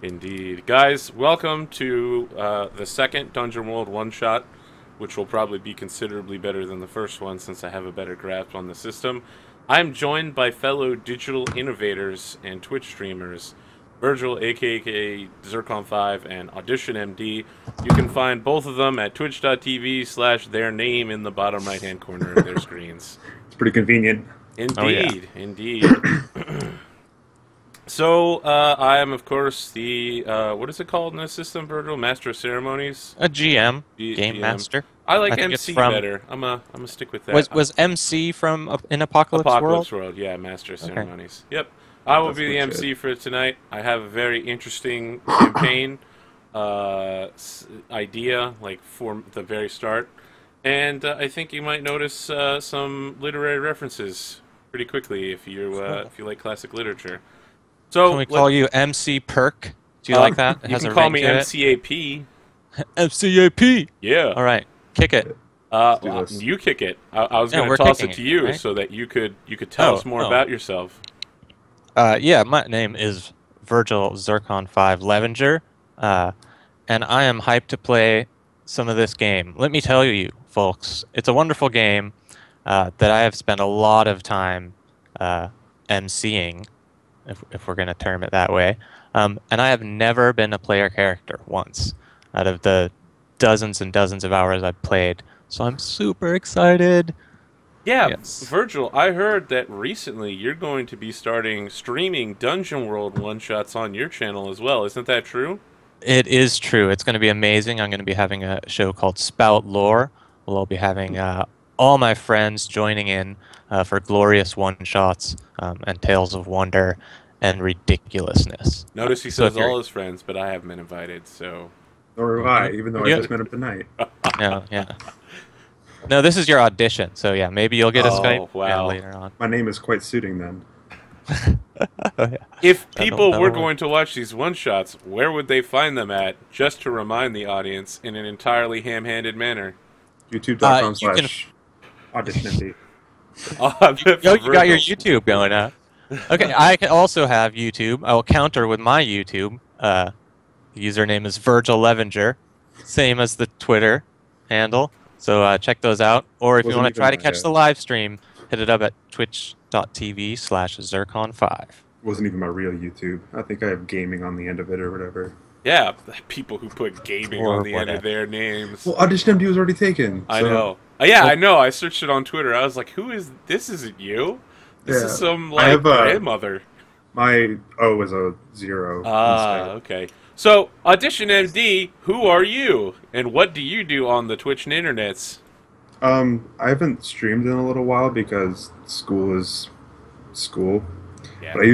Indeed. Guys, welcome to the second Dungeon World one-shot, which will probably be considerably better than the first one since I have a better grasp on the system. I'm joined by fellow digital innovators and Twitch streamers, Virgil, aka Zircon5, and Audition MD. You can find both of them at twitch.tv/their name in the bottom right-hand corner of their screens. It's pretty convenient. Indeed, indeed. So, I am, of course, the, what is it called in this system, Virgil? Master of Ceremonies? A GM, Game Master. I like MC better. I'm gonna stick with that. Was MC from in Apocalypse World? Yeah, Master of Ceremonies. Yep. I will be the MC for tonight. I have a very interesting campaign idea, like, for the very start. And I think you might notice some literary references pretty quickly if you like classic literature. So, can we call you MC Perk? Do you like that? You can call me MCAP. MCAP. Yeah. All right, kick it. You kick it. I was going to toss it to you, right? So that you could tell us more about yourself. Yeah, my name is Virgil Zircon5 Levenger, and I am hyped to play some of this game. Let me tell you, folks, it's a wonderful game that I have spent a lot of time MCing. If we're going to term it that way. And I have never been a player character once out of the dozens and dozens of hours I've played. So I'm super excited. Yeah, yes. Virgil, I heard that recently you're going to be streaming Dungeon World one-shots on your channel as well. Isn't that true? It is true. It's going to be amazing. I'm going to be having a show called Spout Lore. We'll be having all my friends joining in for glorious one-shots and tales of wonder and ridiculousness. Notice he says all his friends, but I haven't been invited, so... Nor have I, even though I just met him tonight. No, yeah. No, this is your audition, so yeah, maybe you'll get a Skype later on. My name is quite suiting then. If people were going to watch these one-shots, where would they find them at, just to remind the audience in an entirely ham-handed manner? YouTube.com/AuditionMD. You got your YouTube going, huh? Okay, I can also have YouTube. I will counter with my YouTube. The username is Virgil Levenger, same as the Twitter handle. So check those out. Or if you want to try to catch the live stream, hit it up at twitch.tv/Zircon5. Wasn't even my real YouTube. I think I have gaming on the end of it or whatever. Yeah, people who put gaming on the end of their names. Well, Audition MD was already taken. I know. Yeah, I know. I searched it on Twitter. I was like, who is this? Isn't you? This is some, like, grandmother. My O is a 0. Okay. So, Audition MD, who are you? And what do you do on the Twitch and internets? I haven't streamed in a little while because school is school. Yeah. But I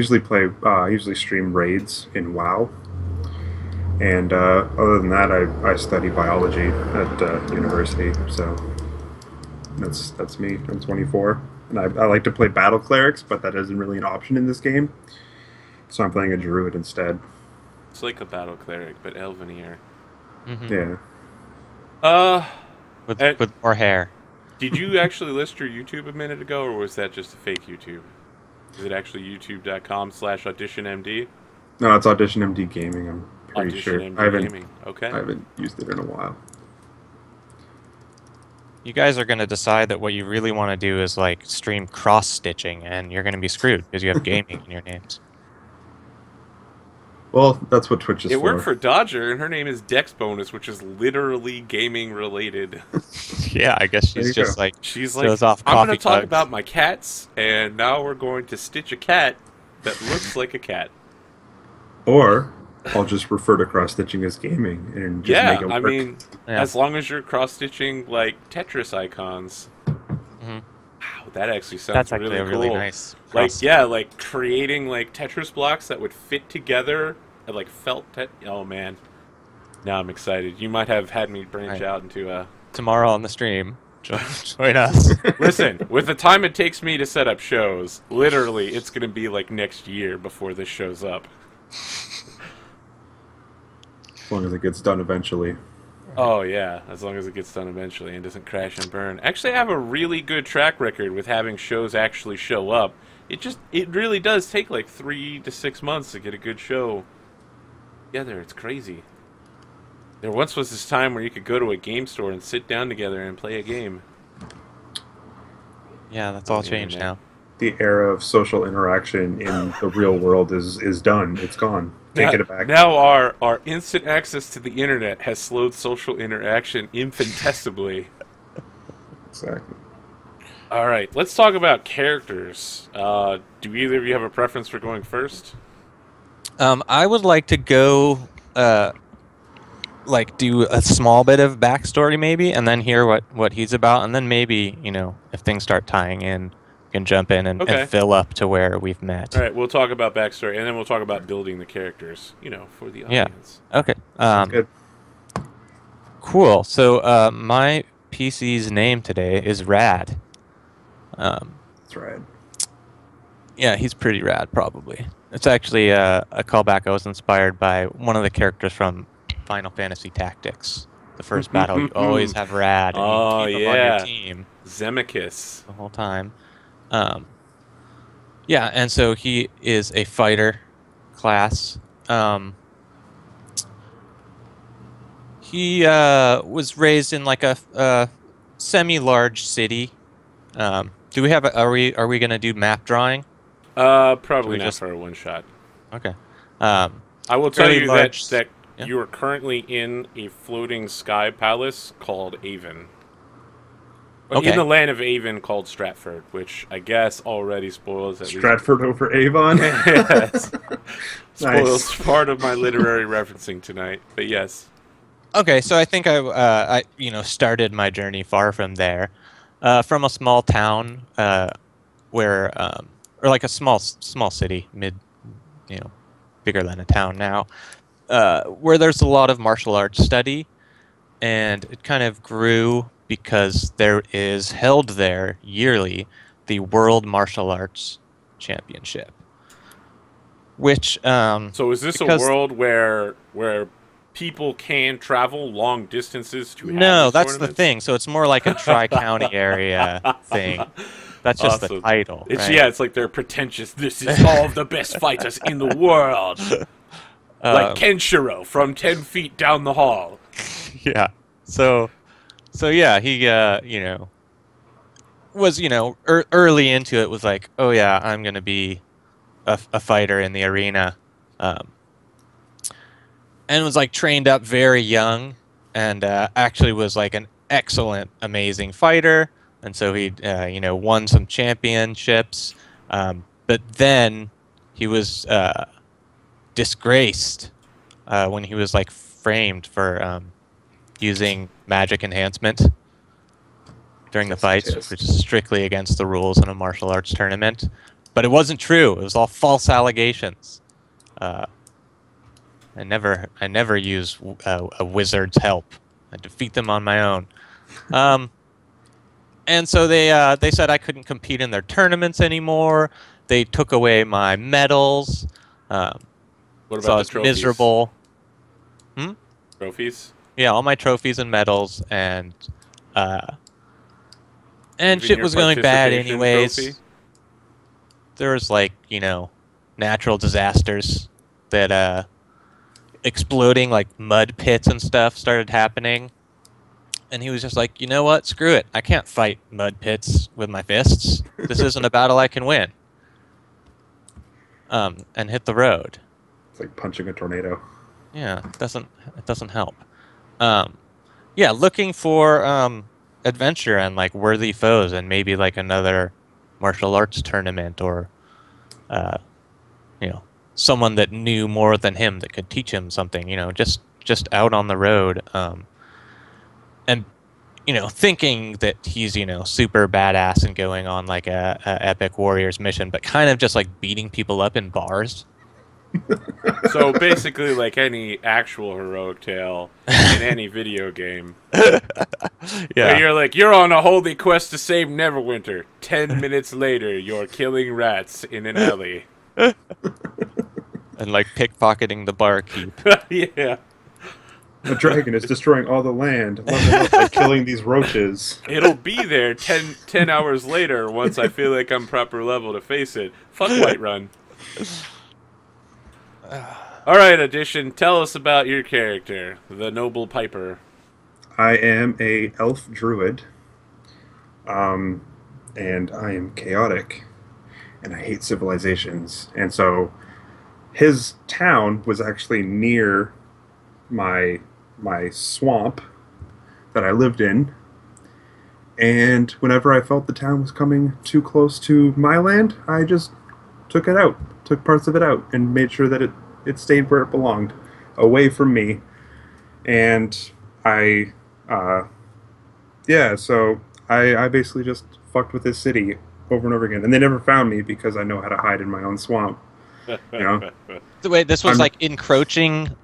usually stream raids in WoW. And other than that, I study biology at university, so that's me. I'm 24, and I like to play battle clerics, but that isn't really an option in this game, so I'm playing a druid instead. It's like a battle cleric, but Elvenier. Mm-hmm. Yeah. With more hair. Did you actually list your YouTube a minute ago, or was that just a fake YouTube? Is it actually youtube.com/AuditionMD? No, it's AuditionMD Gaming. I'm pretty sure. I haven't used it in a while. You guys are going to decide that what you really want to do is like stream cross-stitching, and you're going to be screwed because you have gaming in your names. Well, that's what Twitch is for. It worked for Dodger, and her name is Dex Bonus, which is literally gaming related. Yeah, I guess she's just like I'm going to talk about my cats, and now we're going to stitch a cat that looks like a cat. Or I'll just refer to cross-stitching as gaming and just make it work. I mean, as long as you're cross-stitching, like, Tetris icons. Mm-hmm. Wow, that actually sounds really cool. Really nice. Like creating, like, Tetris blocks that would fit together and, like, oh, man. Now I'm excited. You might have had me branch out into tomorrow on the stream. Join us. Listen, with the time it takes me to set up shows, literally, it's going to be, like, next year before this shows up. As long as it gets done eventually. Oh, yeah, as long as it gets done eventually and doesn't crash and burn. Actually, I have a really good track record with having shows actually show up. It really does take like 3 to 6 months to get a good show together. It's crazy. There once was this time where you could go to a game store and sit down together and play a game. Yeah, that's all changed now. The era of social interaction in the real world is done. It's gone. Can't get it back. Now our instant access to the internet has slowed social interaction infinitesimally. Exactly. All right, let's talk about characters. Do either of you have a preference for going first? I would like to go, like, do a small bit of backstory maybe, and then hear what he's about, and then maybe, if things start tying in, we can jump in and fill up to where we've met. All right, we'll talk about backstory, and then we'll talk about building the characters, for the audience. Yeah. Okay. Sounds good. Cool. So my PC's name today is Rad. That's rad. Yeah, he's pretty rad, probably. It's actually a callback. I was inspired by one of the characters from Final Fantasy Tactics. The first battle, you always have Rad. And you keep him on your team. Zemachus. The whole time. Yeah, and so he is a fighter class. He was raised in like a semi-large city. Do we have? Are we going to do map drawing? Probably not for a one shot. Okay. I will tell you large, that you are currently in a floating sky palace called Avon. Okay. In the land of Avon called Stratford, which I guess already spoils at Stratford over Avon? Yes. Spoils Nice. part of my literary referencing tonight, but yes. Okay, so I think I started my journey far from there, from a small town, where, or like a small city, bigger than a town now, where there's a lot of martial arts study, and it kind of grew because there is held there yearly the World Martial Arts Championship, which so is this a world where people can travel long distances to have No, that's tournaments? the thing. So it's more like a tri-county area thing. That's just the title. Right? Yeah, it's like they're pretentious. This is all of the best fighters in the world. Like Kenshiro from 10 feet down the hall. Yeah. So yeah, he was early into it. Was like, oh yeah, I'm gonna be a fighter in the arena, and was like trained up very young, and actually was like an excellent, amazing fighter. And so he won some championships, but then he was disgraced when he was like framed for using magic enhancement during the fights, which is strictly against the rules in a martial arts tournament. But it wasn't true. It was all false allegations. I never use a wizard's help. I defeat them on my own. And so they said I couldn't compete in their tournaments anymore. They took away my medals. What about so I was the trophies? miserable. Trophies? Yeah, all my trophies and medals, and Even shit your was going bad participation anyways. trophy? There was like, natural disasters that exploding like mud pits and stuff started happening. And he was just like, you know what? Screw it. I can't fight mud pits with my fists. This isn't a battle I can win. And hit the road. It's like punching a tornado. Yeah, it doesn't help. Yeah, looking for adventure and like worthy foes, and maybe like another martial arts tournament, or someone that knew more than him that could teach him something. Just out on the road, and thinking that he's super badass and going on like a epic warrior's mission, but kind of just like beating people up in bars. So basically, like any actual heroic tale in any video game. Yeah, Where you're on a holy quest to save Neverwinter. 10 minutes later, you're killing rats in an alley. and like pickpocketing the barkeep. Yeah. The dragon is destroying all the land. Level up by killing these roaches. It'll be there 10 hours later once I feel like I'm proper level to face it. Fuck Whiterun. All right, Audition, tell us about your character, the Noble Piper. I am a elf druid, and I am chaotic, and I hate civilizations. And so his town was actually near my swamp that I lived in. And whenever I felt the town was coming too close to my land, I just took it out, took parts of it out, and made sure that it stayed where it belonged, away from me. And so I basically just fucked with this city over and over again. And they never found me because I know how to hide in my own swamp. You know? Wait, this was like encroaching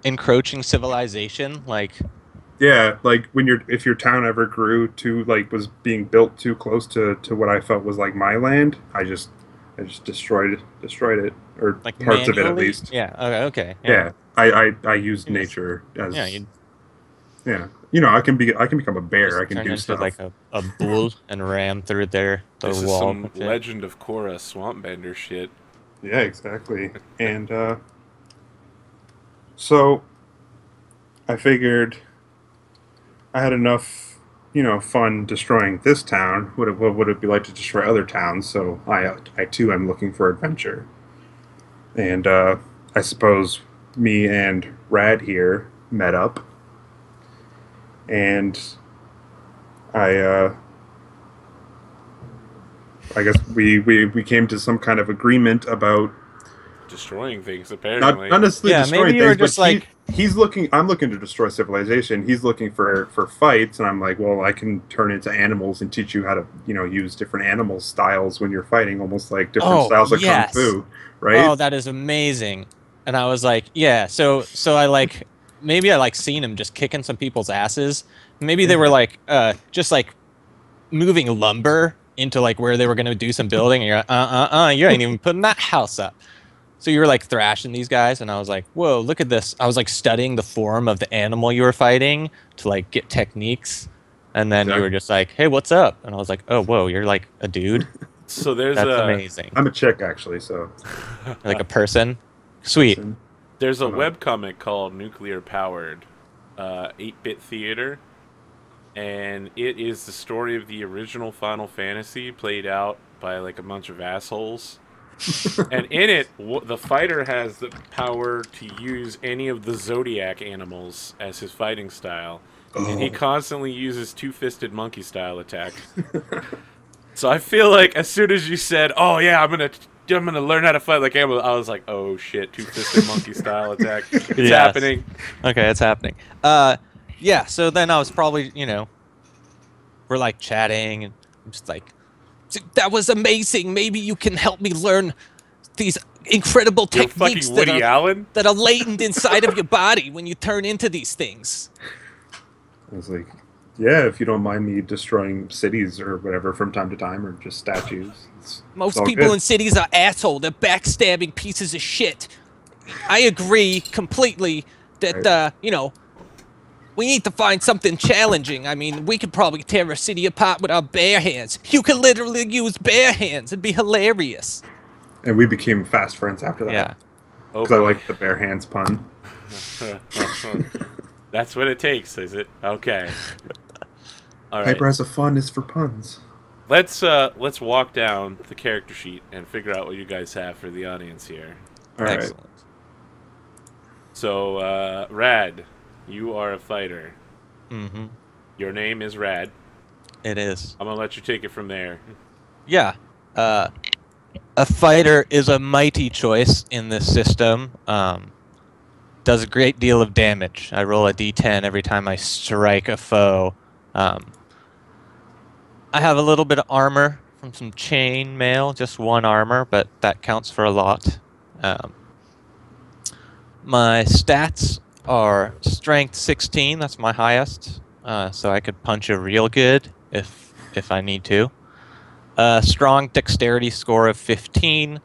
civilization, like. Yeah, like if your town ever grew to was being built too close to what I felt was like my land, I just destroyed it, or like parts manually? of it at least. Yeah. Okay. Yeah. I used nature as I can become a bear. I can do stuff like a bull and ram through the this wall. Is some Legend of Korra Swampbender shit. Yeah, exactly. And so I figured I had enough, fun destroying this town. What would it be like to destroy other towns? So I too am looking for adventure. And I suppose me and Rad here met up. And I guess we came to some kind of agreement about destroying things, apparently. Not necessarily destroying maybe you things, were just but I'm looking to destroy civilization. He's looking for fights, and I'm like, well, I can turn into animals and teach you how to, use different animal styles when you're fighting, almost like different styles of kung fu, right? Oh, that is amazing. And I was like, yeah, so I maybe I seen him just kicking some people's asses. Maybe they were just moving lumber into where they were going to do some building, and you're like, you ain't even putting that house up. So you were thrashing these guys, and I was like, whoa, look at this. I was studying the form of the animal you were fighting to get techniques, and then you were just like, hey, what's up? And I was like, oh, whoa, you're a dude. So that's amazing. I'm a chick, actually, so a person. Sweet. There's a webcomic called Nuclear Powered 8-Bit Theater, and it is the story of the original Final Fantasy played out by a bunch of assholes. And in it, the fighter has the power to use any of the Zodiac animals as his fighting style. And he constantly uses two-fisted monkey style attack. So I feel like as soon as you said, oh yeah, I'm gonna learn how to fight like animals, I was like, oh shit, two-fisted monkey style attack. It's happening. Okay, it's happening. Yeah, so then I was probably, we're chatting, and I'm just that was amazing. Maybe you can help me learn these incredible techniques that are latent inside of your body when you turn into these things. I was like, yeah, if you don't mind me destroying cities or whatever from time to time, or just statues. Most people in cities are assholes. They're backstabbing pieces of shit. I agree completely that, we need to find something challenging. I mean, we could probably tear a city apart with our bare hands. You could literally use bare hands. It'd be hilarious. And we became fast friends after that. Yeah. Because I like the bare hands pun. That's what it takes, is it? Okay. All right. Piper has a fondness for puns. Let's walk down the character sheet and figure out what you guys have for the audience here. All right. Excellent. So, Rad, you are a fighter. Mm-hmm. Your name is Rad. It is. I'm gonna let you take it from there. Yeah. A fighter is a mighty choice in this system. Does a great deal of damage. I roll a d10 every time I strike a foe. I have a little bit of armor from some chain mail, just one armor, but that counts for a lot. My stats are strength 16, that's my highest, so I could punch you real good if I need to. Strong dexterity score of 15,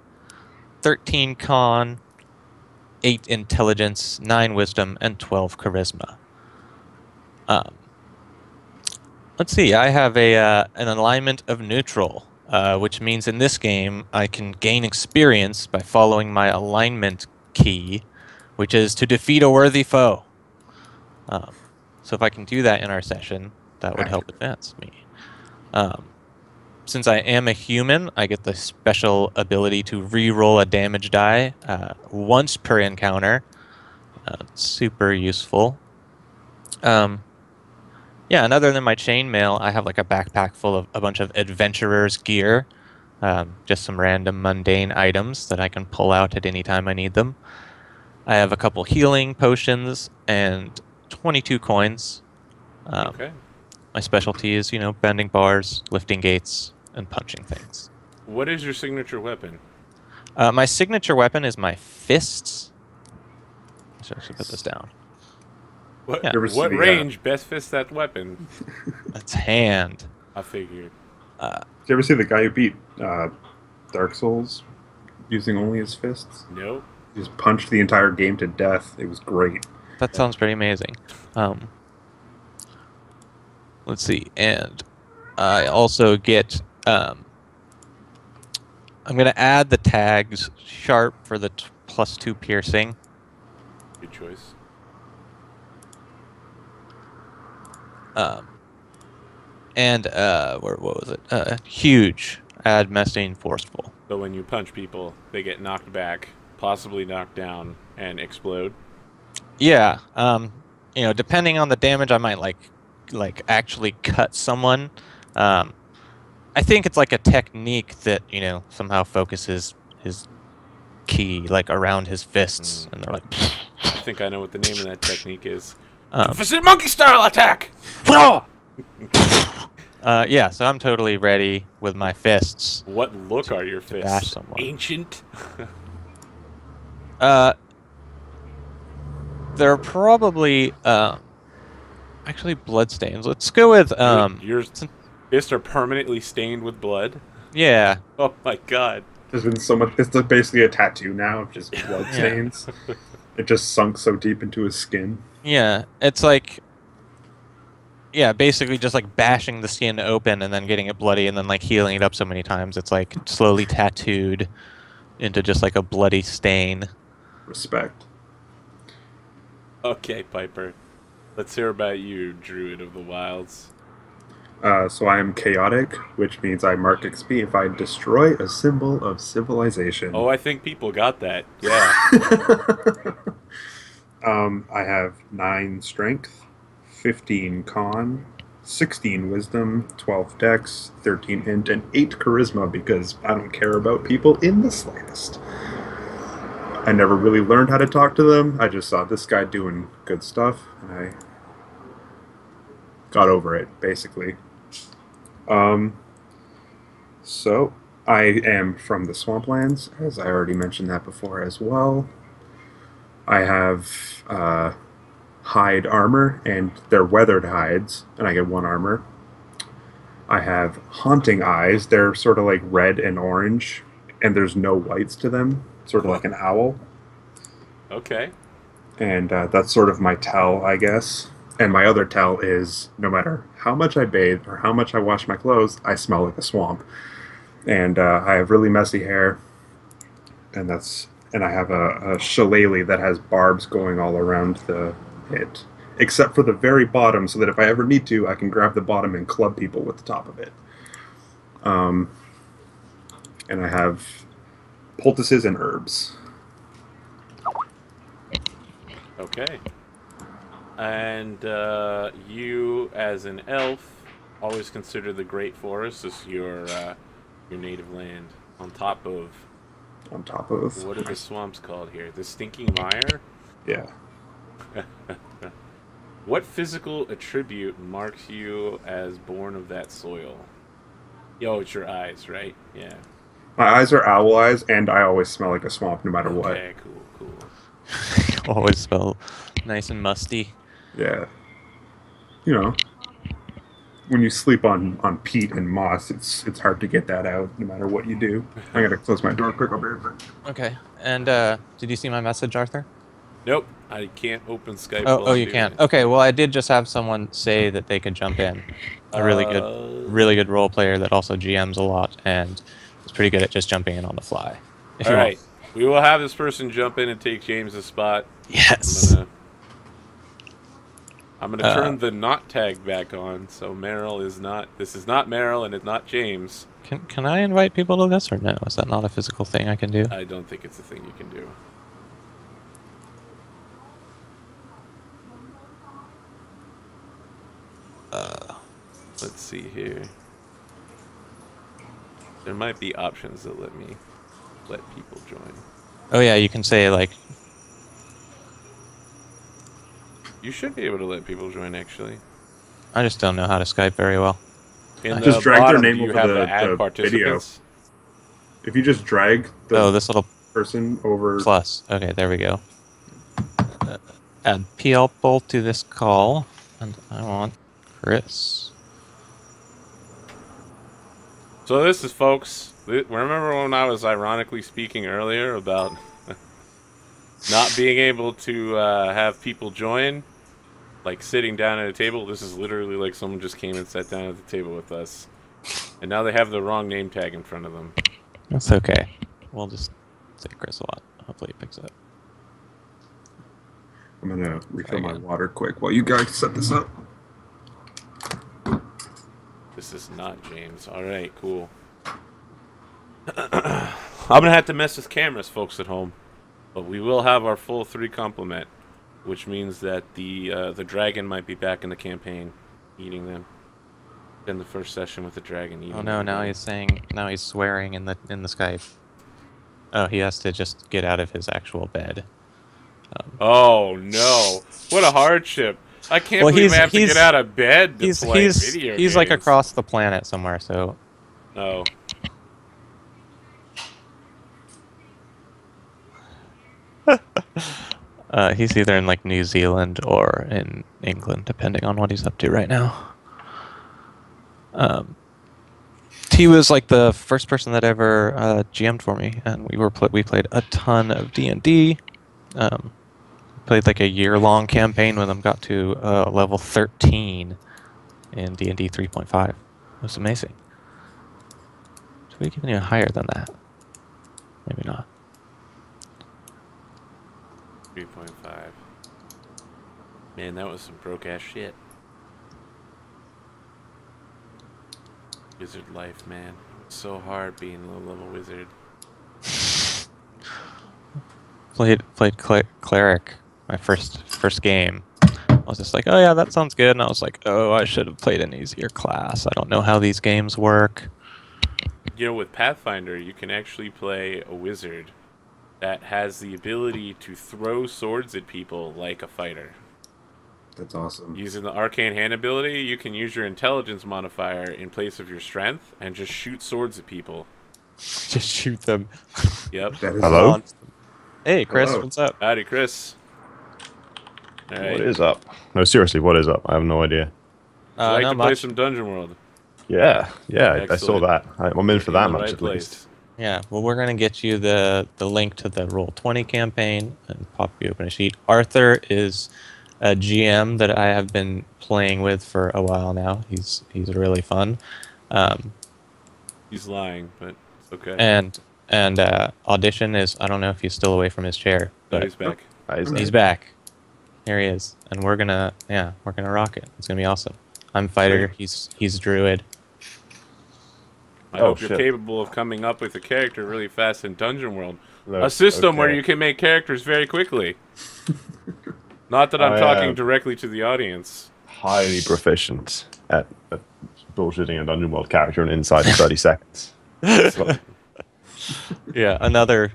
13 con, 8 intelligence, 9 wisdom, and 12 charisma. Let's see, I have an alignment of neutral, which means in this game I can gain experience by following my alignment key, which is to defeat a worthy foe. So if I can do that in our session, that would help advance me. Since I am a human, I get the special ability to re-roll a damage die once per encounter. Super useful. Yeah, and other than my chainmail, I have like a backpack full of a bunch of adventurer's gear. Just some random mundane items that I can pull out at any time I need them. I have a couple healing potions and 22 coins. Okay. My specialty is, bending bars, lifting gates, and punching things. What is your signature weapon? My signature weapon is my fists. So I should put this down. What range best fits that weapon? That's hand. I figured. Did you ever see the guy who beat Dark Souls using only his fists? Nope. He just punched the entire game to death. It was great. That sounds pretty amazing. Let's see, and I also get. I'm going to add the tags sharp for the +2 piercing. Good choice. And what was it? Huge. Add messing forceful. So when you punch people, they get knocked back, possibly knocked down, and explode. Yeah. Depending on the damage, I might like actually cut someone. I think it's like a technique that somehow focuses his ki around his fists, and they're like. I think I know what the name of that technique is. Monkey style attack. Yeah, so I'm totally ready with my fists. What look are your fists? Bash someone. Ancient? They're probably actually bloodstains. Let's go with Your fists are permanently stained with blood? Yeah. Oh my god. There's been so much. It's basically a tattoo now of just blood stains. It just sunk so deep into his skin. Yeah, it's like. Yeah, basically just like bashing the skin open and then getting it bloody and then like healing it up so many times. It's like slowly tattooed into just like a bloody stain. Respect. Okay, Piper. Let's hear about you, Druid of the Wilds. So I am chaotic, which means I mark XP if I destroy a symbol of civilization. Oh, I think people got that. Yeah. I have 9 strength, 15 con, 16 wisdom, 12 dex, 13 int, and 8 charisma because I don't care about people in the slightest. I never really learned how to talk to them. I just saw this guy doing good stuff, and I got over it, basically. So, I am from the Swamplands, as I already mentioned that before as well. I have hide armor, and they're weathered hides, and I get 1 armor. I have haunting eyes. They're sort of like red and orange, and there's no whites to them, sort of like an owl. Okay. And that's sort of my tell, I guess. And my other tell is no matter how much I bathe or how much I wash my clothes, I smell like a swamp. And I have really messy hair, and I have a shillelagh that has barbs going all around it, except for the very bottom, so that if I ever need to, I can grab the bottom and club people with the top of it. And I have poultices and herbs. Okay. And you, as an elf, always consider the Great Forest as your native land. On top of... What are the swamps called here? The Stinking Mire? Yeah. What physical attribute marks you as born of that soil? Yo, it's your eyes, right? Yeah. My eyes are owl eyes, and I always smell like a swamp no matter what. Okay, cool. Always smell nice and musty. Yeah. When you sleep on peat and moss, it's hard to get that out no matter what you do. I gotta close my door quick. I'll be right back. Okay. And did you see my message, Arthur? Nope, I can't open Skype. Oh, you can't. Okay, well, I did just have someone say that they could jump in. A really good role player that also GMs a lot and is pretty good at just jumping in on the fly. All right. We will have this person jump in and take James's spot. Yes. I'm gonna turn the not tag back on, so Meryl is not. This is not Meryl, and it's not James. Can I invite people to this or no? Is that not a physical thing I can do? I don't think it's a thing you can do. Let's see here. There might be options that let people join. Oh yeah, you can say like. You should be able to let people join, actually. I just don't know how to Skype very well. In just the drag bottom, their name do you over have the add video. participants? If you just drag the this little person over... plus. Okay, there we go. Add people to this call, and I want Chris. So this is, folks. Remember when I was ironically speaking earlier about not being able to have people join, like sitting down at a table? This is literally like someone just came and sat down at the table with us, and now they have the wrong name tag in front of them. That's okay. We'll just say Chris a lot. Hopefully he picks it up. I'm gonna refill my water quick while you guys set this up. This is not James. All right, cool. I'm gonna have to mess with cameras, folks at home, but we will have our full 3 complement, which means that the dragon might be back in the campaign, eating them. In the first session with the dragon eating. Oh no! Now he's swearing in the Skype. Oh, he has to just get out of his actual bed. Oh no! What a hardship! I can't believe I have to get out of bed to play video games. He's like across the planet somewhere, so. Oh. He's either in like New Zealand or in England, depending on what he's up to right now. He was like the first person that ever GM'd for me, and we played a ton of D&D. Played like a year-long campaign with him. Got to level 13 in D&D 3.5. It was amazing. Should we get even higher than that? Maybe not. 3.5. Man, that was some broke-ass shit. Wizard life, man. It's so hard being a low-level wizard. Played cleric my first game. I was just like, oh yeah, that sounds good, and I was like, oh, I should have played an easier class. I don't know how these games work. You know, with Pathfinder, you can actually play a wizard that has the ability to throw swords at people like a fighter. That's awesome. Using the arcane hand ability, you can use your intelligence modifier in place of your strength and just shoot swords at people. Just shoot them. Yep. Hello? Hey, Chris, Hello. what's up? Howdy, Chris. All right. What is up? No, seriously, what is up? I have no idea. Would you like not to play much. some Dungeon World? Yeah, I saw Excellent. that. I'm in for that In the much right at place. least. Yeah, well, we're going to get you the link to the Roll20 campaign and pop you open a sheet. Arthur is a GM that I have been playing with for a while now. He's really fun. He's lying, but it's okay. And Audition is, I don't know if he's still away from his chair, No, but he's back. he's back. Here he is. And we're going to rock it. It's going to be awesome. I'm fighter, he's druid. I hope you're capable of coming up with a character really fast in Dungeon World. Look, A system where you can make characters very quickly. Not that I'm talking directly to the audience. Highly proficient at bullshitting a Dungeon World character inside of 30 seconds. Yeah, another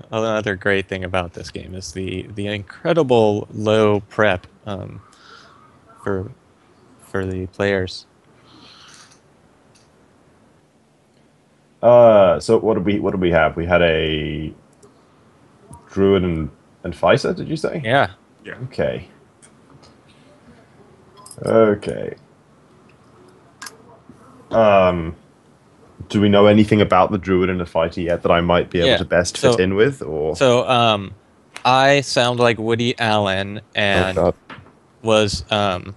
great thing about this game is the incredible low prep for the players. So what did we have? We had a druid and fighter, did you say? Yeah. Yeah. Okay. Do we know anything about the druid and the fighter yet that I might be able to best fit in with? Or I sound like Woody Allen and was the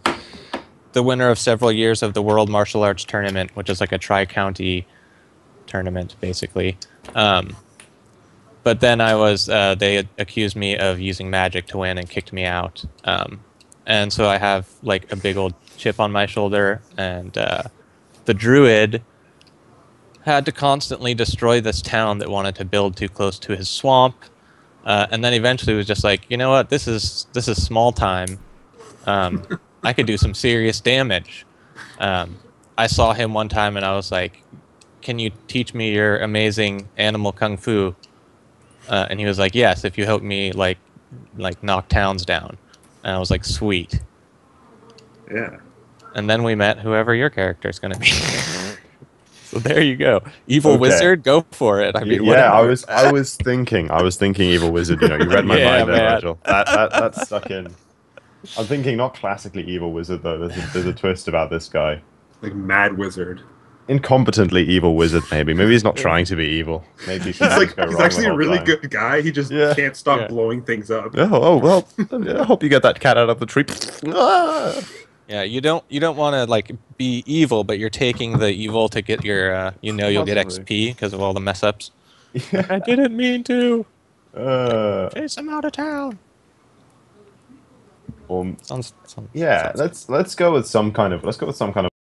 winner of several years of the World Martial Arts Tournament, which is like a tri-county tournament, basically. But but then I was they accused me of using magic to win and kicked me out. And so I have like a big old chip on my shoulder, and the druid had to constantly destroy this town that wanted to build too close to his swamp, and then eventually was just like, you know what, this is small time. I could do some serious damage. I saw him one time and I was like, can you teach me your amazing animal kung fu? And he was like, yes, if you help me like knock towns down. And I was like, sweet. Yeah. And then we met whoever your character is going to be. So there you go. Evil wizard, go for it. I mean, yeah, I was thinking evil wizard. You know, you read my mind there, Virgil. That stuck in. I'm thinking not classically evil wizard though. There's a twist about this guy. Like mad wizard. Incompetently evil wizard, maybe. Maybe he's not trying to be evil. Maybe he's actually a really good guy. He just can't stop blowing things up. Oh well. I hope you get that cat out of the tree. Yeah, you don't want to like be evil, but you're taking the evil to get your you'll get XP because of all the mess ups. Yeah. I didn't mean to. Chase him out of town. Yeah, let's go with some kind of